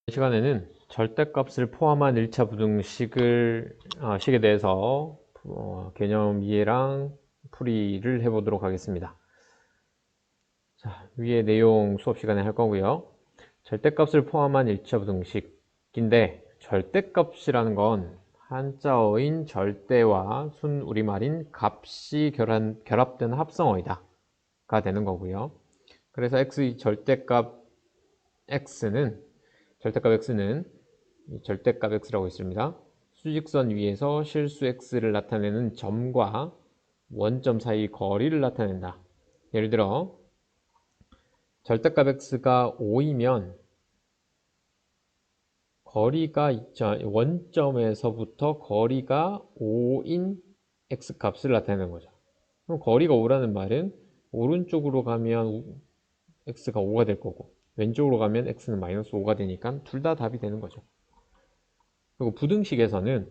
이 시간에는 절대값을 포함한 1차 부등식에 대해서 개념 이해랑 풀이를 해보도록 하겠습니다. 자, 위의 내용 수업 시간에 할 거고요. 절대값을 포함한 1차 부등식인데, 절대값이라는 건 한자어인 절대와 순 우리말인 값이 결합된 합성어이다 가 되는 거고요. 그래서 절대값 x는 절대값 x라고 있습니다. 수직선 위에서 실수 x를 나타내는 점과 원점 사이 거리를 나타낸다. 예를 들어 절대값 x가 5이면 거리가 원점에서부터 거리가 5인 x값을 나타내는 거죠. 그럼 거리가 5라는 말은 오른쪽으로 가면 x가 5가 될 거고 왼쪽으로 가면 x는 마이너스 5가 되니까 둘 다 답이 되는 거죠. 그리고 부등식에서는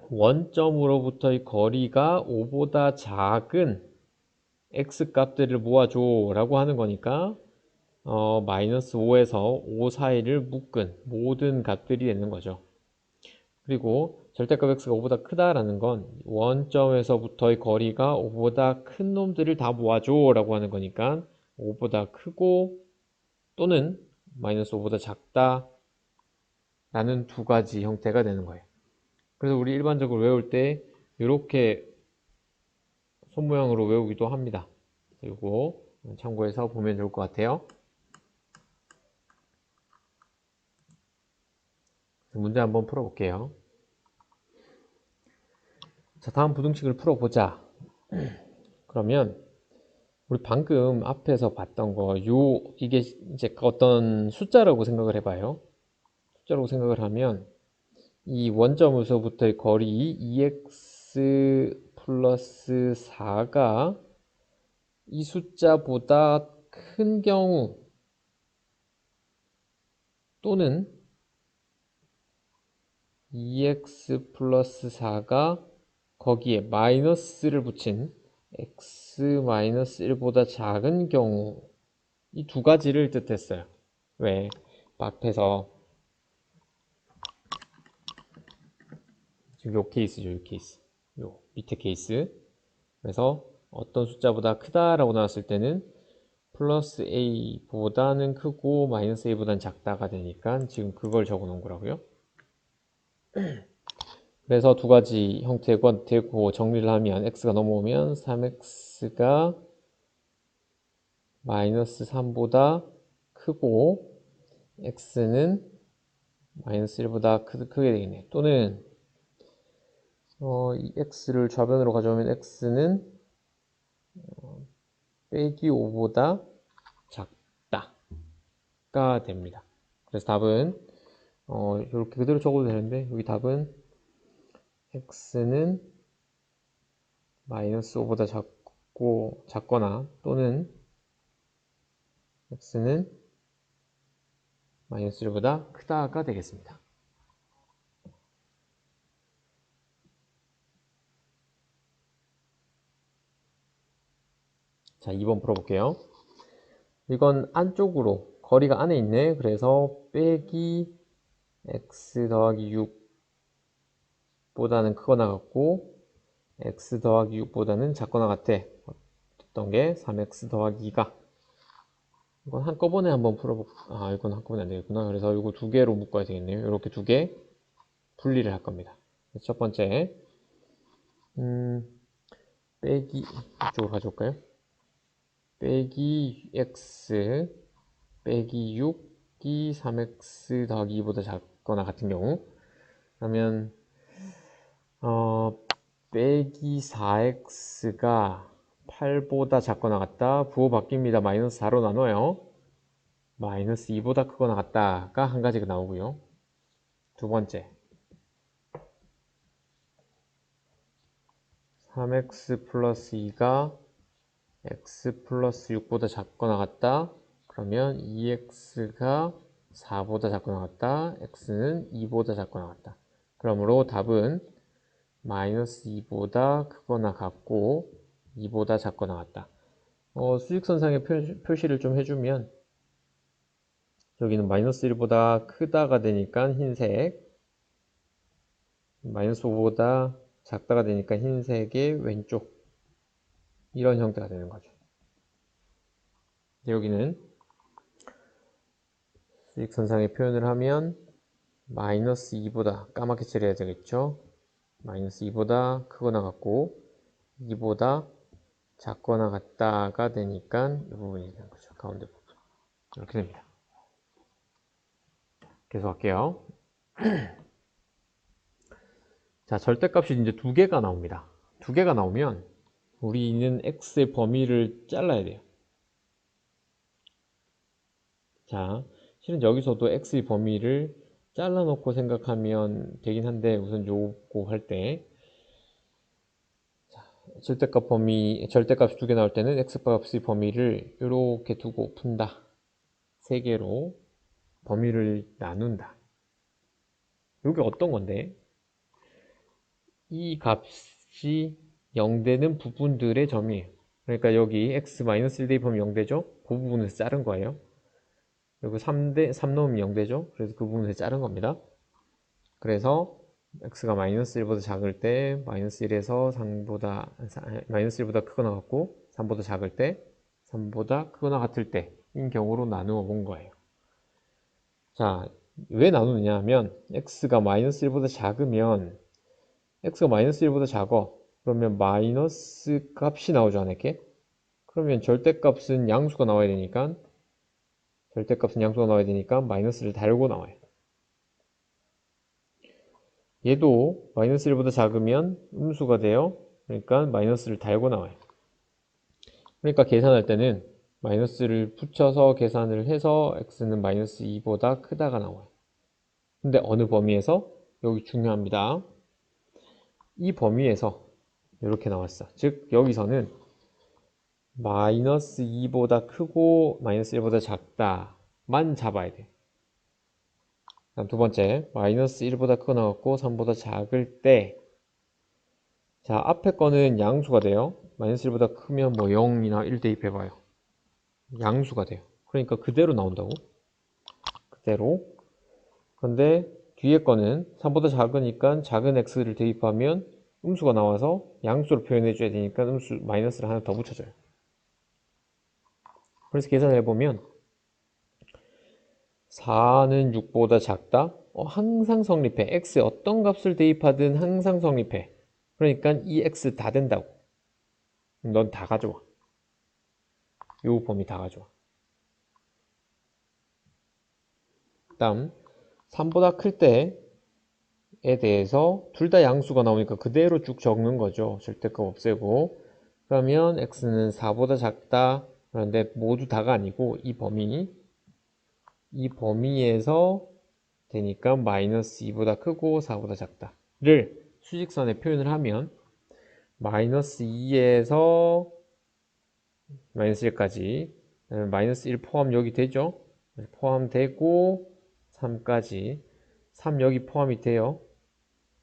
원점으로부터의 거리가 5보다 작은 x값들을 모아줘 라고 하는 거니까 마이너스 5에서 5 사이를 묶은 모든 값들이 되는 거죠. 그리고 절대값 x가 5보다 크다라는 건 원점에서부터의 거리가 5보다 큰 놈들을 다 모아줘 라고 하는 거니까 5보다 크고 또는 마이너스 5보다 작다 라는 두 가지 형태가 되는 거예요. 그래서 우리 일반적으로 외울 때 이렇게 손모양으로 외우기도 합니다. 이거 참고해서 보면 좋을 것 같아요. 문제 한번 풀어볼게요. 자, 다음 부등식을 풀어보자. 그러면 우리 방금 앞에서 봤던 거, 이게 이제 어떤 숫자라고 생각을 해봐요. 숫자라고 생각을 하면 이 원점에서부터의 거리 2x 플러스 4가 이 숫자보다 큰 경우 또는 2x 플러스 4가 거기에 마이너스를 붙인 x 마이너스 1보다 작은 경우 이 두 가지를 뜻했어요. 왜? 앞에서 지금 요 케이스죠, 요 케이스. 요 밑에 케이스. 그래서 어떤 숫자보다 크다라고 나왔을 때는 플러스 a보다는 크고 마이너스 a보다는 작다가 되니까 지금 그걸 적어 놓은 거라고요. 그래서 두 가지 형태가 되고 정리를 하면 x가 넘어오면 3x가 마이너스 3보다 크고 x는 마이너스 1보다 크게 되겠네. 또는 이 x를 좌변으로 가져오면 x는 빼기 5보다 작다가 됩니다. 그래서 답은 이렇게 그대로 적어도 되는데 여기 답은 x는 마이너스 5보다 작거나 또는 x는 마이너스 1보다 크다가 되겠습니다. 자, 2번 풀어볼게요. 이건 안쪽으로 거리가 안에 있네. 그래서 빼기 x 더하기 6보다는 크거나 같고 x 더하기 6보다는 작거나 같대. 어떤 게 3x 더하기 2가 이건 한꺼번에 한번 이건 한꺼번에 안 되겠구나. 그래서 이거 두 개로 묶어야 되겠네요. 이렇게 두 개 분리를 할 겁니다. 첫 번째 빼기 이쪽으로 가져올까요? 빼기 x 빼기 6이 3x 더하기 2보다 작거나 같은 경우 그러면 빼기 4x가 8보다 작거나 같다. 부호 바뀝니다. 마이너스 4로 나눠요. 마이너스 2보다 크거나 같다가 한 가지가 나오고요. 두 번째 3x 플러스 2가 x 플러스 6보다 작거나 같다. 그러면 2x가 4보다 작거나 같다. x는 2보다 작거나 같다. 그러므로 답은 마이너스 2보다 크거나 같고 2보다 작거나 같다. 수직선상의 표시를 좀 해주면 여기는 마이너스 1보다 크다가 되니까 흰색, 마이너스 5보다 작다가 되니까 흰색의 왼쪽, 이런 형태가 되는 거죠. 여기는 수직선상에 표현을 하면 마이너스 2보다 까맣게 칠해야 되겠죠. 마이너스 2보다 크거나 같고 2보다 작거나 같다가 되니까 이 부분이 되는 거죠. 가운데 부분. 이렇게 됩니다. 계속 할게요. 자, 절대값이 이제 두 개가 나옵니다. 두 개가 나오면 우리는 x의 범위를 잘라야 돼요. 자, 실은 여기서도 x의 범위를 잘라놓고 생각하면 되긴 한데 우선 요거 할 때 절대값이 두 개 나올 때는 x값의 범위를 이렇게 두고 푼다. 세 개로 범위를 나눈다. 이게 어떤 건데? 이 값이 0되는 부분들의 점이에요. 그러니까 여기 x-1 대입하면 0되죠? 그 부분에서 자른 거예요. 그리고 3 넣으면 0되죠? 그래서 그 부분에서 자른 겁니다. 그래서 x가 마이너스 1보다 작을 때 마이너스 1에서 마이너스 1보다 크거나 같고 3보다 작을 때 3보다 크거나 같을 때인 경우로 나누어 본 거예요. 자, 왜 나누느냐 하면 x가 마이너스 1보다 작으면 x가 마이너스 1보다 작아. 그러면 마이너스 값이 나오죠, 않을게? 그러면 절대값은 양수가 나와야 되니까 마이너스를 달고 나와요. 얘도 마이너스 1보다 작으면 음수가 돼요. 그러니까 마이너스를 달고 나와요. 그러니까 계산할 때는 마이너스를 붙여서 계산을 해서 x는 마이너스 2보다 크다가 나와요. 근데 어느 범위에서? 여기 중요합니다. 이 범위에서 이렇게 나왔어. 즉 여기서는 마이너스 2보다 크고 마이너스 1보다 작다만 잡아야 돼. 다음 두 번째, 마이너스 1보다 크고 나왔고 3보다 작을 때, 자, 앞에 거는 양수가 돼요. 마이너스 1보다 크면 뭐 0이나 1 대입해봐요. 양수가 돼요. 그러니까 그대로 나온다고. 그대로. 근데 뒤에 거는 3보다 작으니까 작은 x를 대입하면 음수가 나와서 양수로 표현해줘야 되니까 마이너스를 하나 더 붙여줘요. 그래서 계산을 해보면 4는 6보다 작다? 항상 성립해. x에 어떤 값을 대입하든 항상 성립해. 그러니까 이 x 다 된다고. 넌 다 가져와. 요 범위 다 가져와. 다음 3보다 클 때에 대해서 둘 다 양수가 나오니까 그대로 쭉 적는 거죠. 절대값 없애고. 그러면 x는 4보다 작다. 그런데 모두 다가 아니고 이 범위에서 되니까 마이너스 2보다 크고 4보다 작다를 수직선에 표현을 하면 마이너스 2에서 마이너스 1까지 마이너스 1 포함 여기 되죠? 포함되고 3까지 3 여기 포함이 돼요.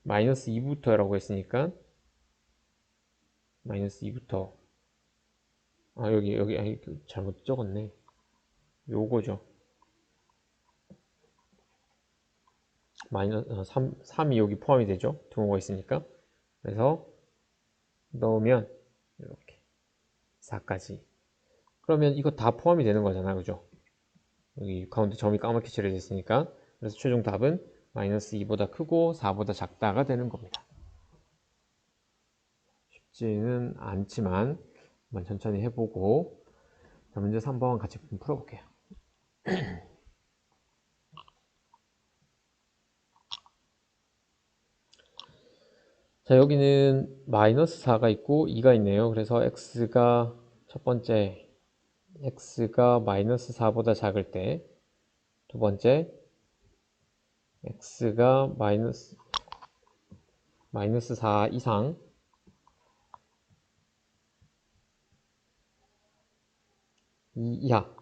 마이너스 2부터라고 했으니까 마이너스 2부터 여기 잘못 적었네. 요거죠. 마이너스 3이 여기 포함이 되죠. 등호가 있으니까. 그래서 넣으면 이렇게 4까지. 그러면 이거 다 포함이 되는 거잖아, 그죠? 여기 가운데 점이 까맣게 칠해져 있으니까. 그래서 최종 답은 마이너스 2보다 크고 4보다 작다가 되는 겁니다. 쉽지는 않지만 한번 천천히 해보고 자, 문제 3번 같이 풀어볼게요. 자, 여기는 마이너스 4가 있고 2가 있네요. 그래서 첫 번째 x가 마이너스 4보다 작을 때, 두 번째 x가 마이너스 4 이상, 이 이하.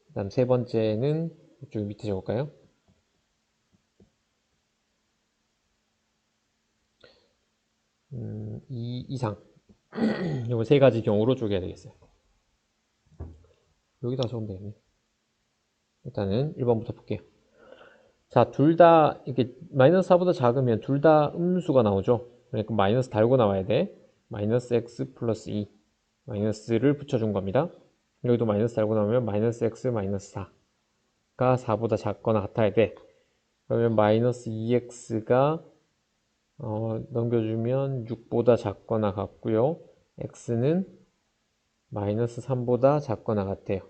그 다음 세 번째는 이쪽 밑에 적을까요? 2 이상. 이거 세 가지 경우로 쪼개야 되겠어요. 여기다 적으면 되겠네. 일단은 1번부터 볼게요. 자, 둘 다 이렇게 마이너스 4보다 작으면 둘 다 음수가 나오죠. 그러니까 마이너스 달고 나와야 돼. 마이너스 x 플러스 2 마이너스를 붙여준 겁니다. 여기도 마이너스 달고 나오면 마이너스 x 마이너스 4가 4보다 작거나 같아야 돼. 그러면 마이너스 2x가 넘겨주면 6보다 작거나 같고요. x는 마이너스 3보다 작거나 같아요.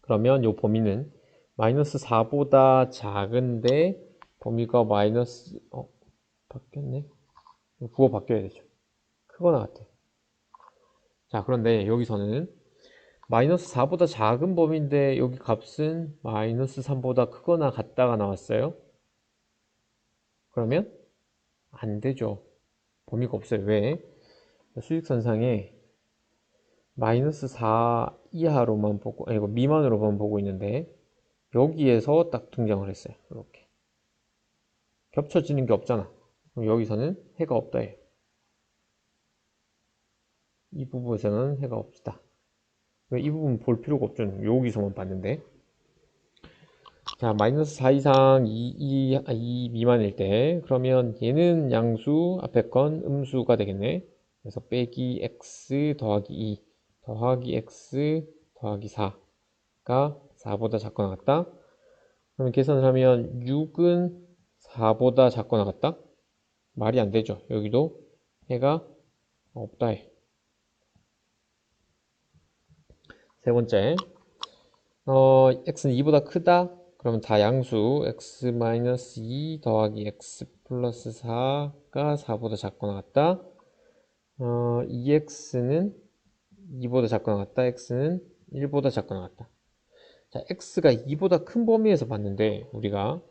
그러면 이 범위는 마이너스 4보다 작은데 범위가 마이너스 바뀌었네. 부호 바뀌어야 되죠. 크거나 같아. 자, 그런데 여기서는 마이너스 4보다 작은 범위인데 여기 값은 마이너스 3보다 크거나 같다가 나왔어요. 그러면 안 되죠. 범위가 없어요. 왜? 수직선상에 마이너스 4 이하로만 보고, 아니, 미만으로만 보고 있는데 여기에서 딱 등장을 했어요. 이렇게 겹쳐지는 게 없잖아. 그럼 여기서는 해가 없다 해요. 이 부분에서는 해가 없다. 이 부분 볼 필요가 없죠. 여기서만 봤는데. 자, 마이너스 4 이상 2 미만일 때 그러면 얘는 양수, 앞에 건 음수가 되겠네. 그래서 빼기 x 더하기 2 더하기 x 더하기 4가 4보다 작거나 같다. 그러면 계산을 하면 6은 4보다 작거나 같다? 말이 안 되죠. 여기도 해가 없다 해. 세 번째, x는 2보다 크다? 그러면 다 양수 x-2 더하기 x 플러스 4가 4보다 작거나 같다. 2x는 2보다 작거나 같다. x는 1보다 작거나 같다. 자, x가 2보다 큰 범위에서 봤는데 우리가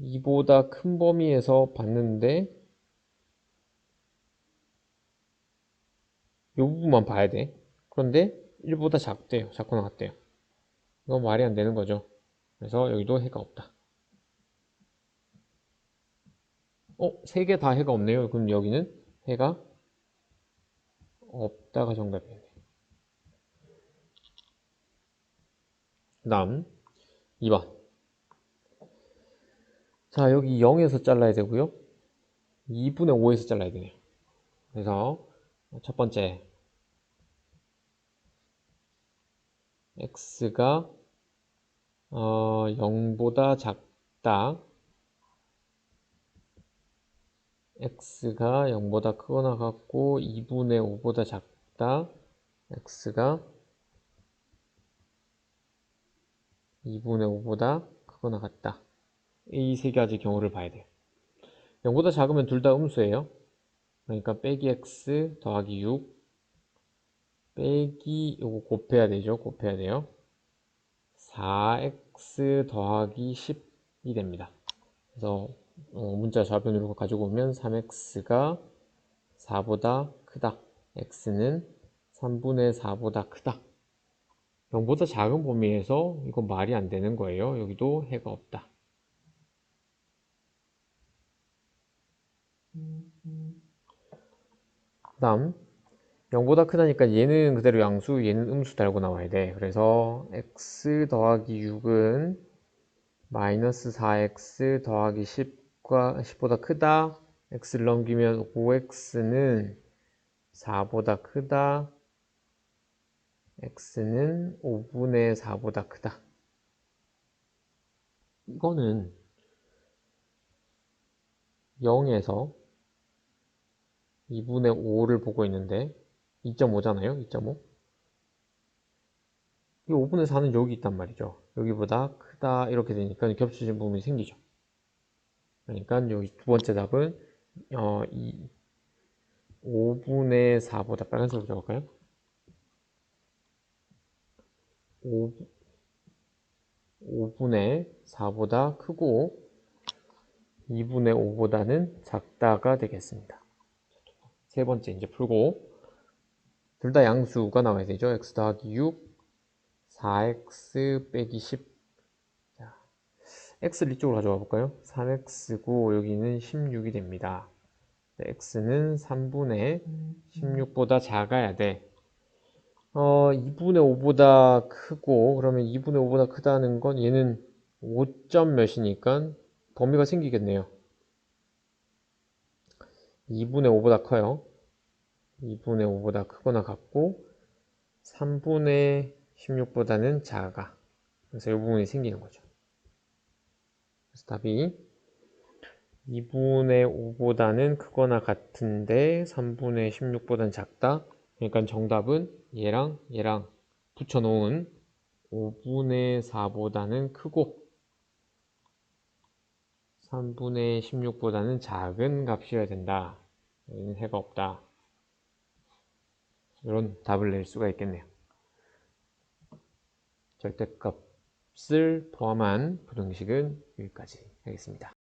2보다 큰 범위에서 봤는데 이 부분만 봐야 돼. 그런데 1보다 작대요. 작거나 같대요. 이건 말이 안 되는 거죠. 그래서 여기도 해가 없다. 세 개 다 해가 없네요. 그럼 여기는 해가 없다가 정답이네. 그 다음 2번. 자, 여기 0에서 잘라야 되고요. 2분의 5에서 잘라야 되네요. 그래서 첫 번째 x가 0보다 작다. x가 0보다 크거나 같고 2분의 5보다 작다. x가 2분의 5보다 크거나 같다. 이 세 가지 경우를 봐야 돼요. 0보다 작으면 둘 다 음수예요. 그러니까 빼기 x 더하기 6 빼기 요거 곱해야 되죠. 곱해야 돼요. 4x 더하기 10이 됩니다. 그래서 문자 좌변으로 가지고 오면 3x가 4보다 크다. x는 3분의 4보다 크다. 0보다 작은 범위에서 이건 말이 안 되는 거예요. 여기도 해가 없다. 그 다음 0보다 크다니까 얘는 그대로 양수, 얘는 음수 달고 나와야 돼. 그래서 x 더하기 6은 마이너스 4x 더하기 10보다 크다. x를 넘기면 5x는 4보다 크다. x는 5분의 4보다 크다. 이거는 0에서 2분의 5를 보고 있는데 2.5잖아요. 2.5. 이 5분의 4는 여기 있단 말이죠. 여기보다 크다 이렇게 되니까 겹쳐진 부분이 생기죠. 그러니까 여기 두 번째 답은 5분의 4보다 빨간색으로 적을까요? 5분의 4보다 크고 2분의 5보다는 작다가 되겠습니다. 세 번째 이제 풀고 둘 다 양수가 나와야 되죠. x 더하기 6 4x 빼기 10. 자, x를 이쪽으로 가져와 볼까요? 3x고 여기는 16이 됩니다. x는 3분의 16보다 작아야 돼. 2분의 5보다 크고, 그러면 2분의 5보다 크다는 건 얘는 5점 몇이니까 범위가 생기겠네요. 2분의 5보다 커요. 2분의 5보다 크거나 같고, 3분의 16보다는 작아. 그래서 이 부분이 생기는 거죠. 그래서 답이 2분의 5보다는 크거나 같은데 3분의 16보다는 작다. 그러니까 정답은 얘랑 얘랑 붙여놓은 5분의 4보다는 크고 3분의 16보다는 작은 값이어야 된다. 여기는 해가 없다. 이런 답을 낼 수가 있겠네요. 절대값을 포함한 부등식은 여기까지 하겠습니다.